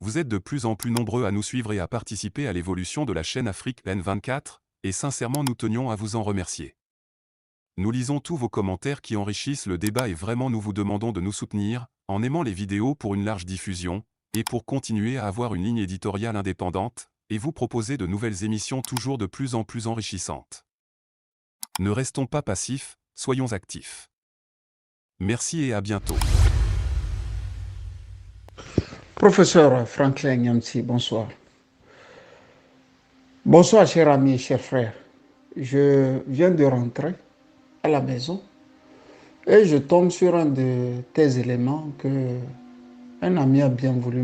Vous êtes de plus en plus nombreux à nous suivre et à participer à l'évolution de la chaîne Afrique N24, et sincèrement nous tenions à vous en remercier. Nous lisons tous vos commentaires qui enrichissent le débat et vraiment nous vous demandons de nous soutenir, en aimant les vidéos pour une large diffusion, et pour continuer à avoir une ligne éditoriale indépendante, et vous proposer de nouvelles émissions toujours de plus en plus enrichissantes. Ne restons pas passifs, soyons actifs. Merci et à bientôt. Professeur Franklin Nyamsi, bonsoir. Bonsoir, chers amis, chers frères. Je viens de rentrer à la maison et je tombe sur un de tes éléments que un ami a bien voulu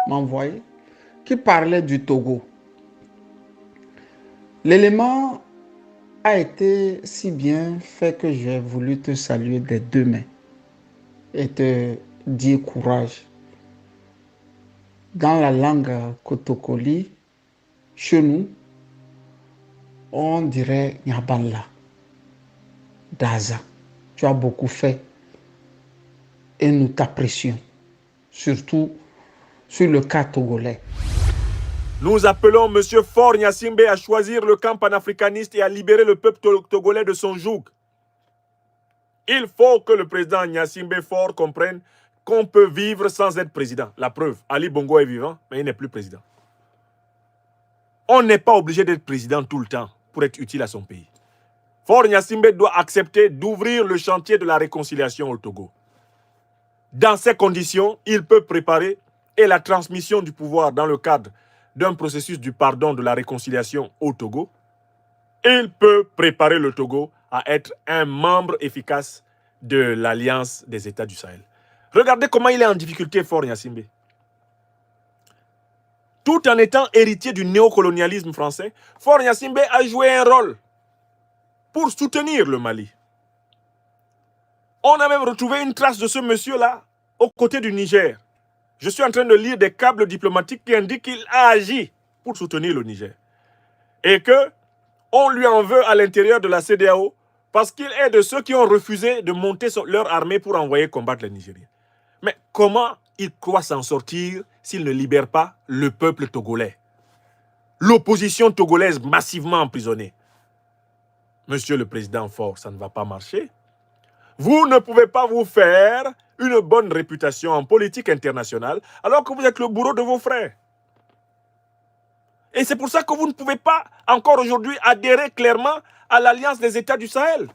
m'envoyer, qui parlait du Togo. L'élément a été si bien fait que j'ai voulu te saluer des deux mains et te dire courage. Dans la langue Kotokoli, chez nous, on dirait Nyaballa, Daza. Tu as beaucoup fait et nous t'apprécions, surtout sur le cas togolais. Nous appelons M. Faure Gnassingbé à choisir le camp panafricaniste et à libérer le peuple togolais de son joug. Il faut que le président Gnassingbé Faure comprenne qu'on peut vivre sans être président. La preuve, Ali Bongo est vivant, mais il n'est plus président. On n'est pas obligé d'être président tout le temps pour être utile à son pays. Faure Gnassingbé doit accepter d'ouvrir le chantier de la réconciliation au Togo. Dans ces conditions, il peut préparer et la transmission du pouvoir dans le cadre d'un processus du pardon de la réconciliation au Togo. Il peut préparer le Togo à être un membre efficace de l'Alliance des États du Sahel. Regardez comment il est en difficulté, Faure Gnassingbé. Tout en étant héritier du néocolonialisme français, Faure Gnassingbé a joué un rôle pour soutenir le Mali. On a même retrouvé une trace de ce monsieur-là aux côtés du Niger. Je suis en train de lire des câbles diplomatiques qui indiquent qu'il a agi pour soutenir le Niger. Et qu'on lui en veut à l'intérieur de la CEDEAO parce qu'il est de ceux qui ont refusé de monter leur armée pour envoyer combattre les Nigériens. Mais comment il croit s'en sortir s'il ne libère pas le peuple togolais? L'opposition togolaise massivement emprisonnée. Monsieur le président Faure, ça ne va pas marcher. Vous ne pouvez pas vous faire une bonne réputation en politique internationale alors que vous êtes le bourreau de vos frères. Et c'est pour ça que vous ne pouvez pas encore aujourd'hui adhérer clairement à l'Alliance des États du Sahel.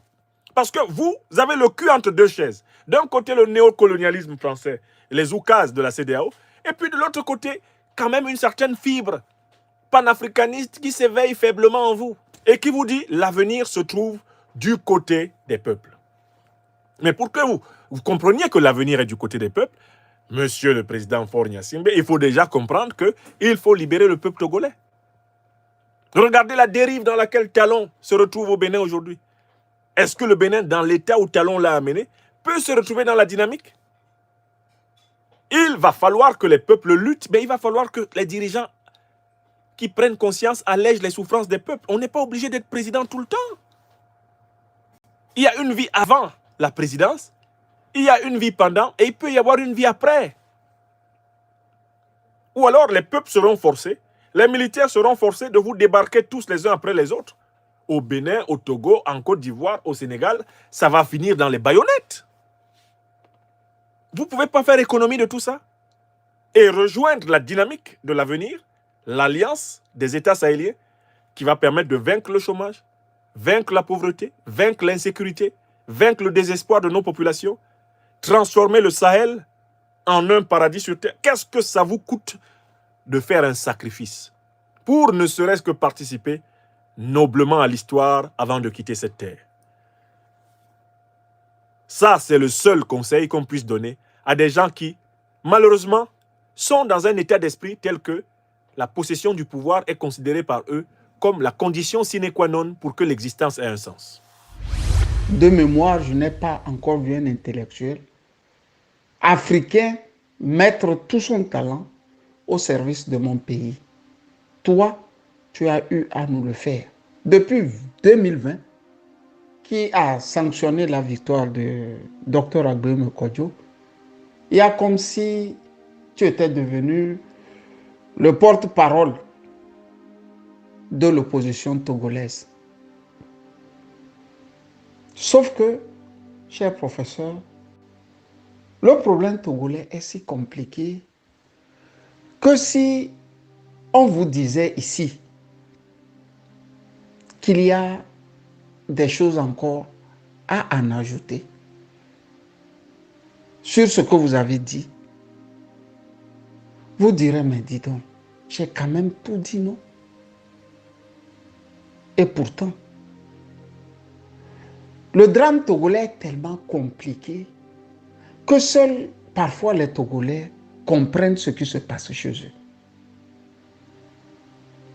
Parce que vous avez le cul entre deux chaises. D'un côté, le néocolonialisme français, les oukases de la CEDEAO, et puis de l'autre côté, quand même une certaine fibre panafricaniste qui s'éveille faiblement en vous et qui vous dit l'avenir se trouve du côté des peuples. Mais pour que vous compreniez que l'avenir est du côté des peuples, Monsieur le président Faure Gnassingbé, il faut déjà comprendre qu'il faut libérer le peuple togolais. Regardez la dérive dans laquelle Talon se retrouve au Bénin aujourd'hui. Est-ce que le Bénin, dans l'état où Talon l'a amené, peut se retrouver dans la dynamique? Il va falloir que les peuples luttent, mais il va falloir que les dirigeants qui prennent conscience allègent les souffrances des peuples. On n'est pas obligé d'être président tout le temps. Il y a une vie avant la présidence, il y a une vie pendant et il peut y avoir une vie après. Ou alors les peuples seront forcés, les militaires seront forcés de vous débarquer tous les uns après les autres. Au Bénin, au Togo, en Côte d'Ivoire, au Sénégal, ça va finir dans les baïonnettes. Vous ne pouvez pas faire économie de tout ça et rejoindre la dynamique de l'avenir, l'alliance des États sahéliens qui va permettre de vaincre le chômage, vaincre la pauvreté, vaincre l'insécurité, vaincre le désespoir de nos populations, transformer le Sahel en un paradis sur terre. Qu'est-ce que ça vous coûte de faire un sacrifice pour ne serait-ce que participer noblement à l'histoire avant de quitter cette terre? Ça, c'est le seul conseil qu'on puisse donner à des gens qui, malheureusement, sont dans un état d'esprit tel que la possession du pouvoir est considérée par eux comme la condition sine qua non pour que l'existence ait un sens. De mémoire, je n'ai pas encore vu un intellectuel africain mettre tout son talent au service de mon pays. Toi, tu as eu à nous le faire. Depuis 2020, qui a sanctionné la victoire de Dr Agbemi Kodjo, il y a comme si tu étais devenu le porte-parole de l'opposition togolaise. Sauf que, cher professeur, le problème togolais est si compliqué que si on vous disait ici qu'il y a des choses encore à en ajouter sur ce que vous avez dit, vous direz, mais dis donc, j'ai quand même tout dit, non? Et pourtant, le drame togolais est tellement compliqué que seuls parfois les Togolais comprennent ce qui se passe chez eux.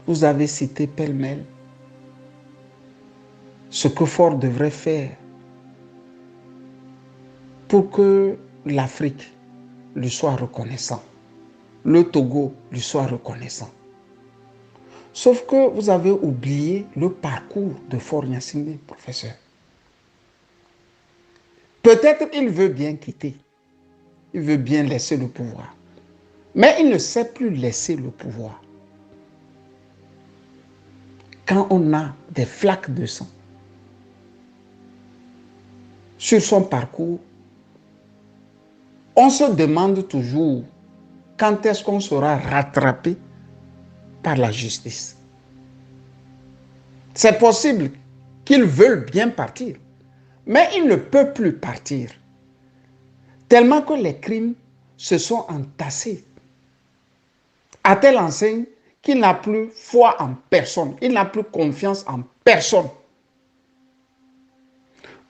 Vous avez cité pêle-mêle ce que Faure devrait faire pour que l'Afrique lui soit reconnaissant, le Togo lui soit reconnaissant. Sauf que vous avez oublié le parcours de Faure Gnassingbé, professeur. Peut-être il veut bien quitter, il veut bien laisser le pouvoir, mais il ne sait plus laisser le pouvoir. Quand on a des flaques de sang sur son parcours, on se demande toujours quand est-ce qu'on sera rattrapé par la justice. C'est possible qu'ils veulent bien partir, mais ils ne peuvent plus partir, tellement que les crimes se sont entassés à telle enseigne qu'il n'a plus foi en personne, il n'a plus confiance en personne.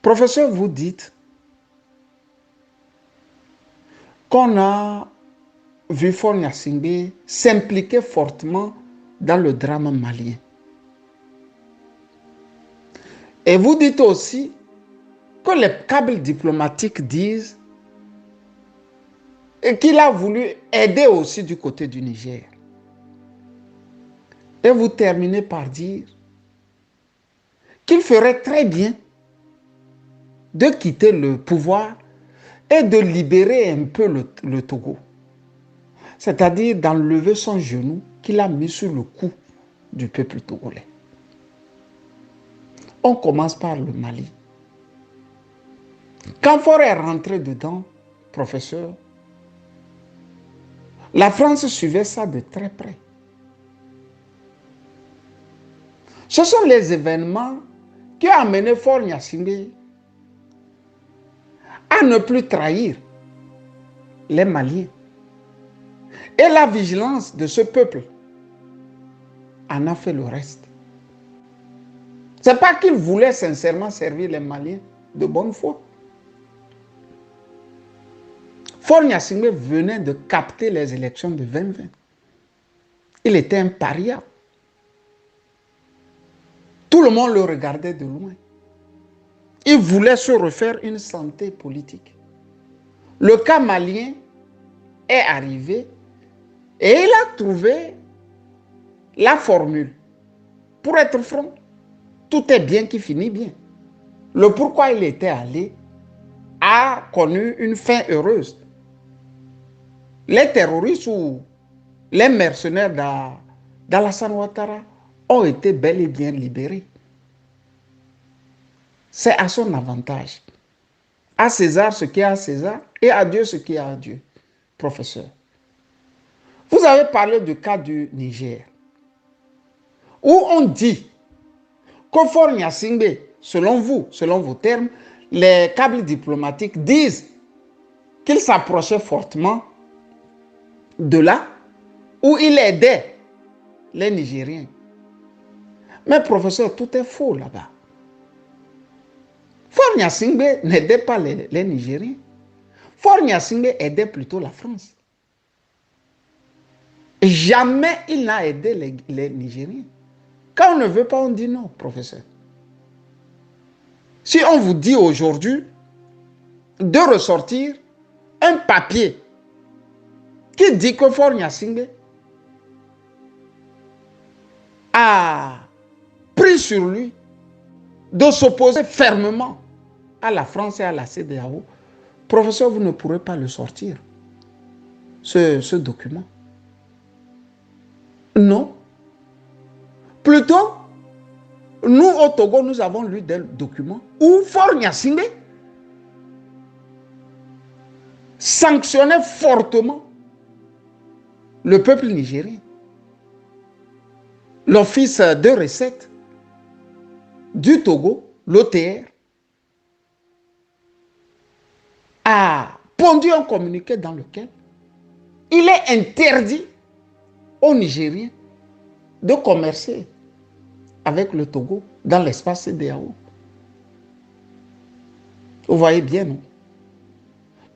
Professeur, vous dites qu'on a vu Faure Gnassingbé s'impliquer fortement dans le drame malien. Et vous dites aussi que les câbles diplomatiques disent qu'il a voulu aider aussi du côté du Niger. Et vous terminez par dire qu'il ferait très bien de quitter le pouvoir et de libérer un peu le Togo. C'est-à-dire d'enlever son genou qu'il a mis sur le cou du peuple togolais. On commence par le Mali. Quand Faure est rentré dedans, professeur, la France suivait ça de très près. Ce sont les événements qui ont amené Faure Gnassingbé à ne plus trahir les Maliens. Et la vigilance de ce peuple en a fait le reste. Ce n'est pas qu'il voulait sincèrement servir les Maliens de bonne foi. Faure Gnassingbé venait de capter les élections de 2020. Il était un paria. Tout le monde le regardait de loin. Il voulait se refaire une santé politique. Le cas malien est arrivé et il a trouvé la formule. Pour être franc, tout est bien qui finit bien. Le pourquoi il était allé a connu une fin heureuse. Les terroristes ou les mercenaires d'Alassane Ouattara ont été bel et bien libérés. C'est à son avantage. À César ce qui est à César et à Dieu ce qui est à Dieu. Professeur, vous avez parlé du cas du Niger, où on dit que Faure Gnassingbé, selon vous, selon vos termes, les câbles diplomatiques disent qu'il s'approchait fortement de là où il aidait les Nigériens. Mais professeur, tout est faux là-bas. Faure Gnassingbé n'aidait pas les Nigériens. Faure Gnassingbé aidait plutôt la France. Jamais il n'a aidé les Nigériens. Quand on ne veut pas, on dit non, professeur. Si on vous dit aujourd'hui de ressortir un papier qui dit que Faure Gnassingbé a pris sur lui de s'opposer fermement à la France et à la CEDEAO, professeur, vous ne pourrez pas le sortir. ce document? Non. Plutôt, nous au Togo, nous avons lu des documents où Faure Gnassingbé sanctionnait fortement le peuple nigérien. L'Office de recettes du Togo, l'OTR, a pondu un communiqué dans lequel il est interdit aux Nigériens de commercer avec le Togo dans l'espace CEDEAO. Vous voyez bien, non?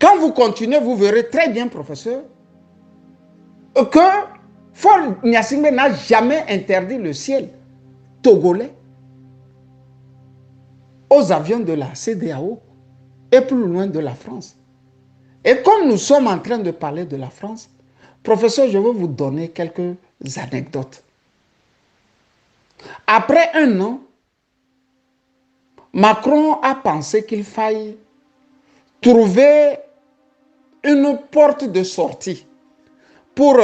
Quand vous continuez, vous verrez très bien, professeur, que Faure Gnassingbé n'a jamais interdit le ciel togolais aux avions de la CEDEAO et plus loin de la France. Et comme nous sommes en train de parler de la France, professeur, je vais vous donner quelques anecdotes. Après un an, Macron a pensé qu'il faille trouver une porte de sortie pour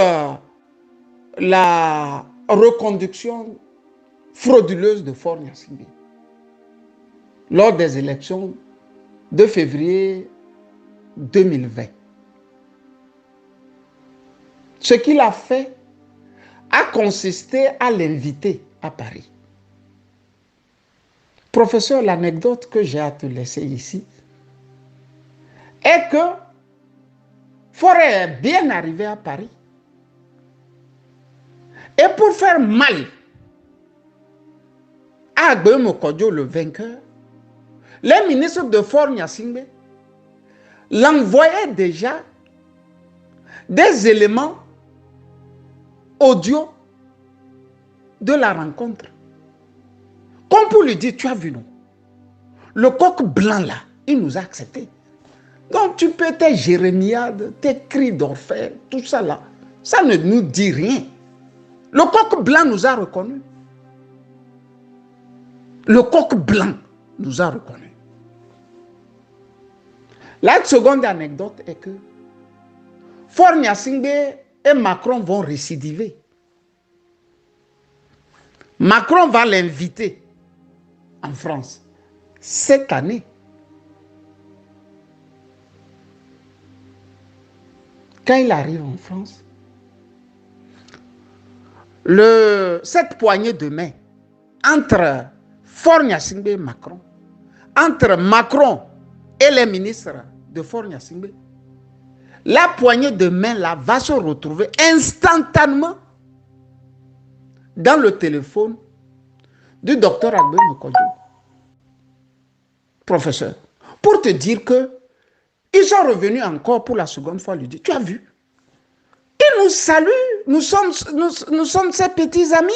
la reconduction frauduleuse de Faure Gnassingbé lors des élections de février 2020. Ce qu'il a fait a consisté à l'inviter à Paris. Professeur, l'anecdote que j'ai à te laisser ici est que Faure est bien arrivé à Paris. Et pour faire mal à Agbéomo Mokodjo, le vainqueur, les ministres de Faure Gnassingbé l'envoyaient déjà des éléments audio de la rencontre. Comme pour lui dire, tu as vu, non? Le coq blanc là, il nous a acceptés. Donc tu peux tes jérémiades, tes cris d'orfèvre, tout ça là, ça ne nous dit rien. Le coq blanc nous a reconnus. Le coq blanc nous a reconnus. La seconde anecdote est que Faure Gnassingbé et Macron vont récidiver. Macron va l'inviter en France cette année. Quand il arrive en France, cette poignée de main entre Faure Gnassingbé et Macron, entre Macron et les ministres de Faure Gnassingbé, la poignée de main là va se retrouver instantanément dans le téléphone du docteur Agbéomo Mokodjo. Professeur, pour te dire que ils sont revenus encore pour la seconde fois lui dire, tu as vu? Ils nous saluent, nous sommes ses petits amis.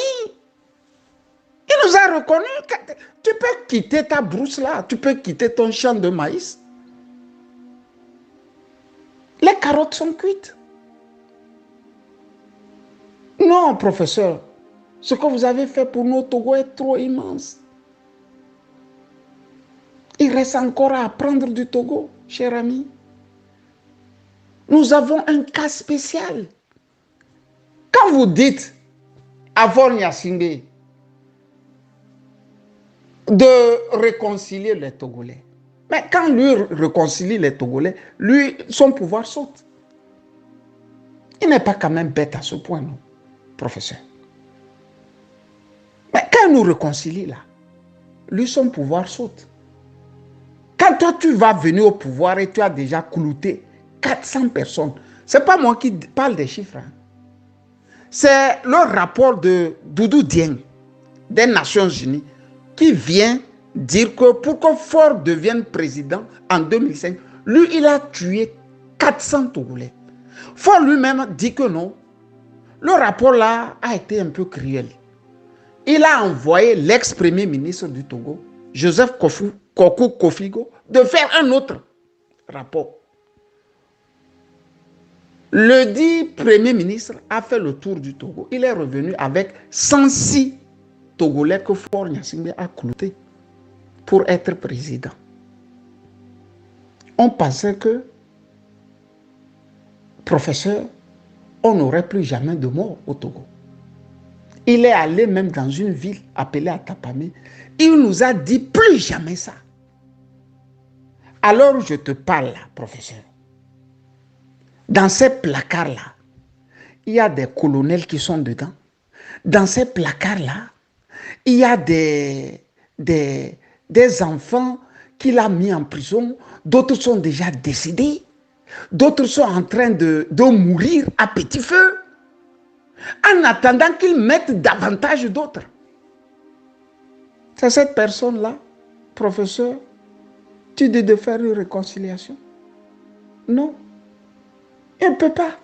Il nous a reconnus. Tu peux quitter ta brousse là, tu peux quitter ton champ de maïs. Les carottes sont cuites. Non, professeur, ce que vous avez fait pour nos Togo est trop immense. Il reste encore à apprendre du Togo, cher ami. Nous avons un cas spécial. Quand vous dites à Faure Gnassingbé de réconcilier les Togolais, mais quand lui réconcilie les Togolais, lui, son pouvoir saute. Il n'est pas quand même bête à ce point, non, professeur? Mais quand il nous réconcilie là, lui, son pouvoir saute. Quand toi, tu vas venir au pouvoir et tu as déjà clouté 400 personnes, ce n'est pas moi qui parle des chiffres. Hein. C'est le rapport de Doudou Dieng des Nations Unies qui vient dire que pour que Faure devienne président en 2005, lui, il a tué 400 Togolais. Faure lui-même dit que non. Le rapport là a été un peu cruel. Il a envoyé l'ex-premier ministre du Togo, Joseph Kokou Kofigo, de faire un autre rapport. Le dit premier ministre a fait le tour du Togo. Il est revenu avec 106 Togolais que Faure Gnassingbé a cloutés pour être président. On pensait que, professeur, on n'aurait plus jamais de mort au Togo. Il est allé même dans une ville appelée Atapamé. Il nous a dit plus jamais ça. Alors je te parle là, professeur. Dans ces placards-là, il y a des colonels qui sont dedans. Dans ces placards-là, il y a des enfants qu'il a mis en prison. D'autres sont déjà décédés. D'autres sont en train de mourir à petit feu. En attendant qu'ils mettent davantage d'autres. C'est cette personne-là, professeur, tu dis de faire une réconciliation? Non. Il ne peut pas.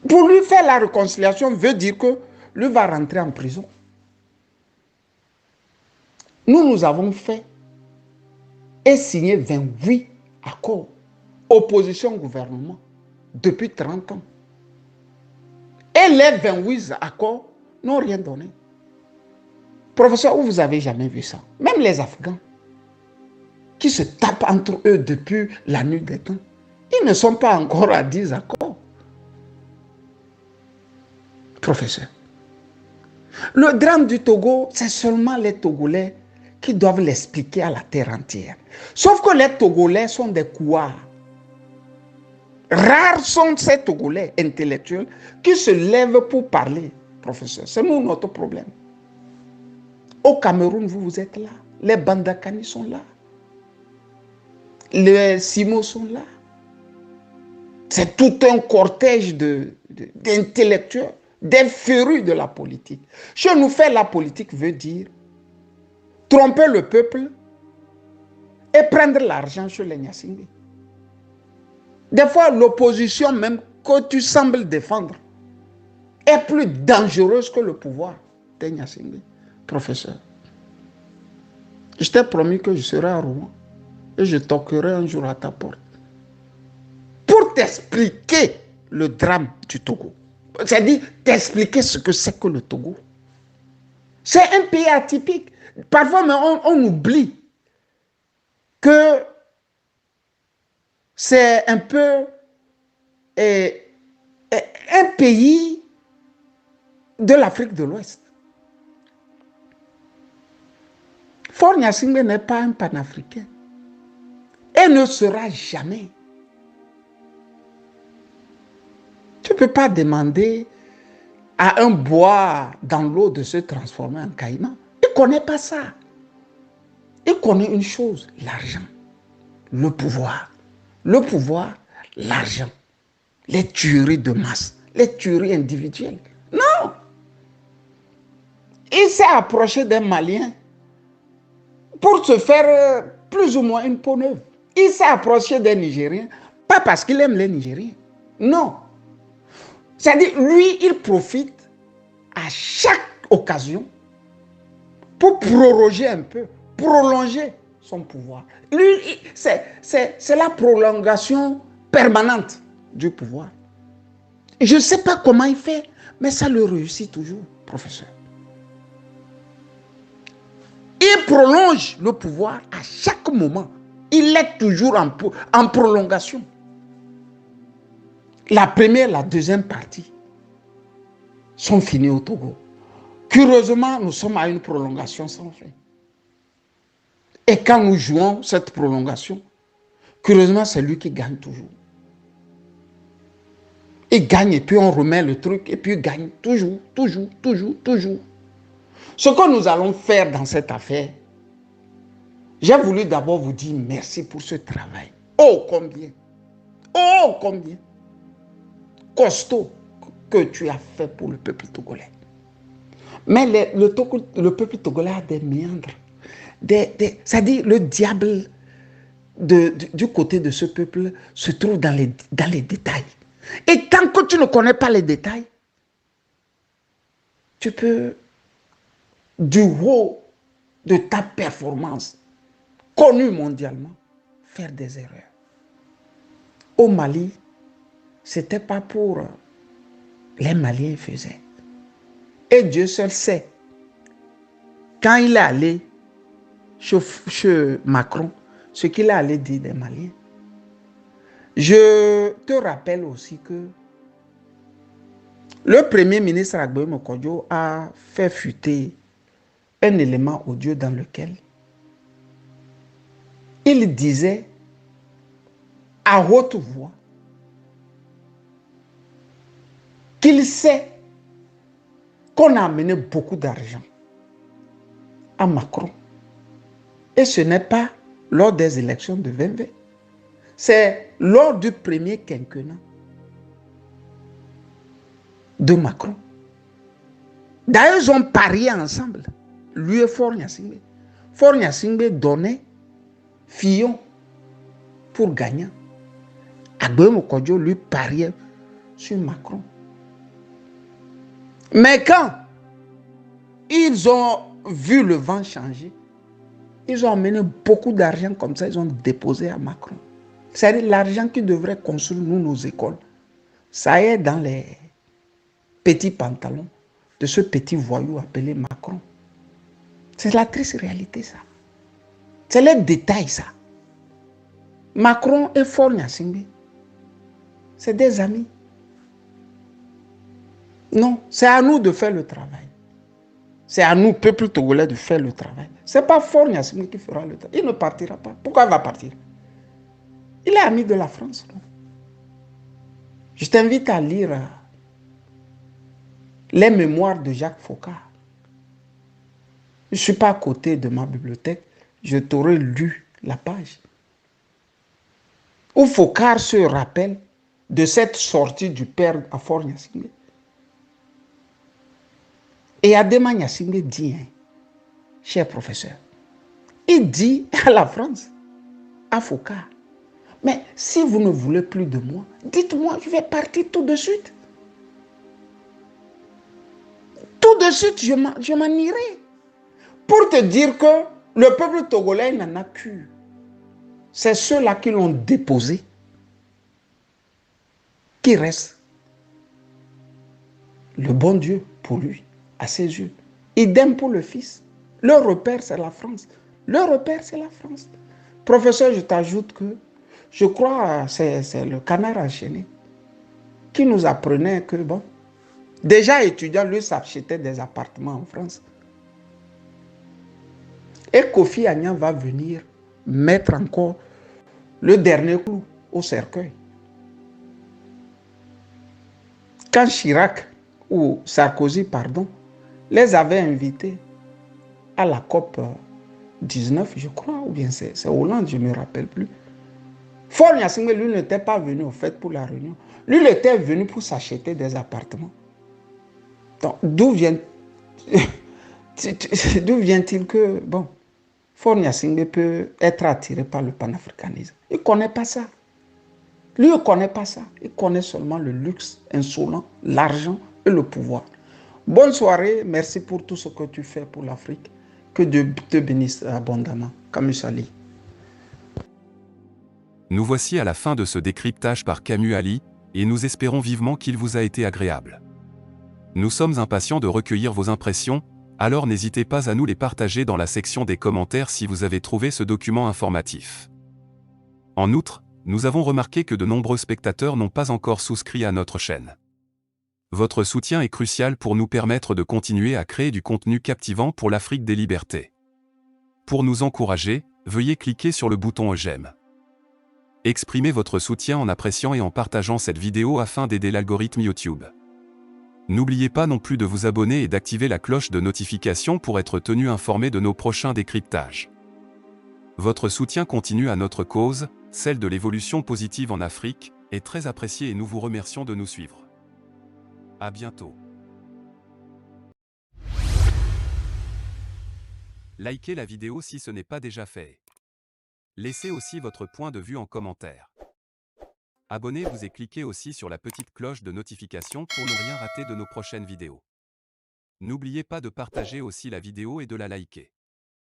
Pour lui faire la réconciliation veut dire que lui va rentrer en prison. Nous avons fait et signé 28 accords opposition-gouvernement depuis 30 ans. Et les 28 accords n'ont rien donné. Professeur, où vous avez jamais vu ça? Même les Afghans qui se tapent entre eux depuis la nuit des temps, ils ne sont pas encore à 10 accords. Professeur, le drame du Togo, c'est seulement les Togolais qui doivent l'expliquer à la terre entière. Sauf que les Togolais sont des couards. Rares sont ces Togolais intellectuels qui se lèvent pour parler, professeur. C'est nous notre problème. Au Cameroun, vous êtes là. Les Bandakani sont là. Les Simo sont là. C'est tout un cortège d'intellectuels, des férus de la politique. Chez nous, faire la politique veut dire tromper le peuple et prendre l'argent chez les Nyasingbe. Des fois, l'opposition même que tu sembles défendre est plus dangereuse que le pouvoir des Nyasingbe. Professeur, je t'ai promis que je serai à Rouen et je toquerai un jour à ta porte pour t'expliquer le drame du Togo. C'est-à-dire t'expliquer ce que c'est que le Togo. C'est un pays atypique. Parfois, mais on oublie que c'est un peu un pays de l'Afrique de l'Ouest. Faure Gnassingbé n'est pas un panafricain et ne sera jamais. Tu ne peux pas demander à un bois dans l'eau de se transformer en caïman. Il ne connaît pas ça. Il connaît une chose, l'argent, le pouvoir. Le pouvoir, l'argent, les tueries de masse, les tueries individuelles. Non! Il s'est approché d'un Malien pour se faire plus ou moins une peau neuve. Il s'est approché d'un Nigérien, pas parce qu'il aime les Nigériens. Non. C'est-à-dire, lui, il profite à chaque occasion pour proroger un peu, prolonger son pouvoir. Lui, c'est la prolongation permanente du pouvoir. Je ne sais pas comment il fait, mais ça le réussit toujours, professeur. Il prolonge le pouvoir à chaque moment. Il est toujours en prolongation. La première, la deuxième partie sont finies au Togo. Curieusement, nous sommes à une prolongation sans fin. Et quand nous jouons cette prolongation, curieusement, c'est lui qui gagne toujours. Il gagne et puis on remet le truc et puis il gagne toujours. Ce que nous allons faire dans cette affaire, j'ai voulu d'abord vous dire merci pour ce travail. Oh combien costaud que tu as fait pour le peuple togolais. Mais le peuple togolais a des méandres. C'est-à-dire le diable du côté de ce peuple se trouve dans les détails. Et tant que tu ne connais pas les détails, tu peux, du haut de ta performance, connue mondialement, faire des erreurs. Au Mali, ce n'était pas pour les Maliens faisaient. Et Dieu seul sait. Quand il est allé chez Macron, ce qu'il a allé dire des Maliens. Je te rappelle aussi que le Premier ministre Agboé Mokodjo a fait fuiter un élément audio dans lequel il disait à haute voix qu'il sait qu'on a amené beaucoup d'argent à Macron. Et ce n'est pas lors des élections de 2020. C'est lors du premier quinquennat de Macron. D'ailleurs, ils ont parié ensemble, lui et Faure Gnassingbé. Faure Gnassingbé donnait Fillon pour gagnant. Agboé Mokodjo lui pariait sur Macron. Mais quand ils ont vu le vent changer, ils ont amené beaucoup d'argent comme ça, ils ont déposé à Macron. C'est-à-dire l'argent qui devrait construire nous, nos écoles. Ça est dans les petits pantalons de ce petit voyou appelé Macron. C'est la triste réalité, ça. C'est les détails, ça. Macron et Faure Gnassingbé, c'est des amis. Non, c'est à nous de faire le travail. C'est à nous, peuple togolais, de faire le travail. Ce n'est pas Faure Gnassingbé qui fera le travail. Il ne partira pas. Pourquoi il va partir? Il est ami de la France. Non? Je t'invite à lire les mémoires de Jacques Foccart. Je ne suis pas à côté de ma bibliothèque. Je t'aurais lu la page. Où Foccart se rappelle de cette sortie du père à Faure Gnassingbé. Et Adema Gnassingbé dit, hein, cher professeur, il dit à la France, à Foccart, mais si vous ne voulez plus de moi, dites-moi, je vais partir tout de suite. Tout de suite, je m'en irai. Pour te dire que le peuple togolais n'en a cure. C'est ceux-là qui l'ont déposé qui reste le bon Dieu pour lui, à ses yeux. Idem pour le fils. Le repère, c'est la France. Le repère, c'est la France. Professeur, je t'ajoute que je crois que c'est le Canard enchaîné qui nous apprenait que, bon, déjà étudiant, lui s'achetait des appartements en France. Et Kofi Annan va venir mettre encore le dernier clou au cercueil. Quand Chirac, ou Sarkozy, pardon, les avait invités à la COP 19, je crois, ou bien c'est Hollande, je ne me rappelle plus. Faure Gnassingbé, lui, n'était pas venu au fait pour la réunion. Lui, il était venu pour s'acheter des appartements. Donc, d'où vient-il que, bon, Faure Gnassingbé peut être attiré par le panafricanisme? Il ne connaît pas ça. Lui, il ne connaît pas ça. Il connaît seulement le luxe insolent, l'argent et le pouvoir. Bonne soirée. Merci pour tout ce que tu fais pour l'Afrique. Que Dieu te bénisse abondamment. Camus Ali. Nous voici à la fin de ce décryptage par Camus Ali, et nous espérons vivement qu'il vous a été agréable. Nous sommes impatients de recueillir vos impressions, alors n'hésitez pas à nous les partager dans la section des commentaires si vous avez trouvé ce document informatif. En outre, nous avons remarqué que de nombreux spectateurs n'ont pas encore souscrit à notre chaîne. Votre soutien est crucial pour nous permettre de continuer à créer du contenu captivant pour l'Afrique des libertés. Pour nous encourager, veuillez cliquer sur le bouton j'aime. Exprimez votre soutien en appréciant et en partageant cette vidéo afin d'aider l'algorithme YouTube. N'oubliez pas non plus de vous abonner et d'activer la cloche de notification pour être tenu informé de nos prochains décryptages. Votre soutien continu à notre cause, celle de l'évolution positive en Afrique, est très apprécié et nous vous remercions de nous suivre. À bientôt. Likez la vidéo si ce n'est pas déjà fait. Laissez aussi votre point de vue en commentaire. Abonnez-vous et cliquez aussi sur la petite cloche de notification pour ne rien rater de nos prochaines vidéos. N'oubliez pas de partager aussi la vidéo et de la liker.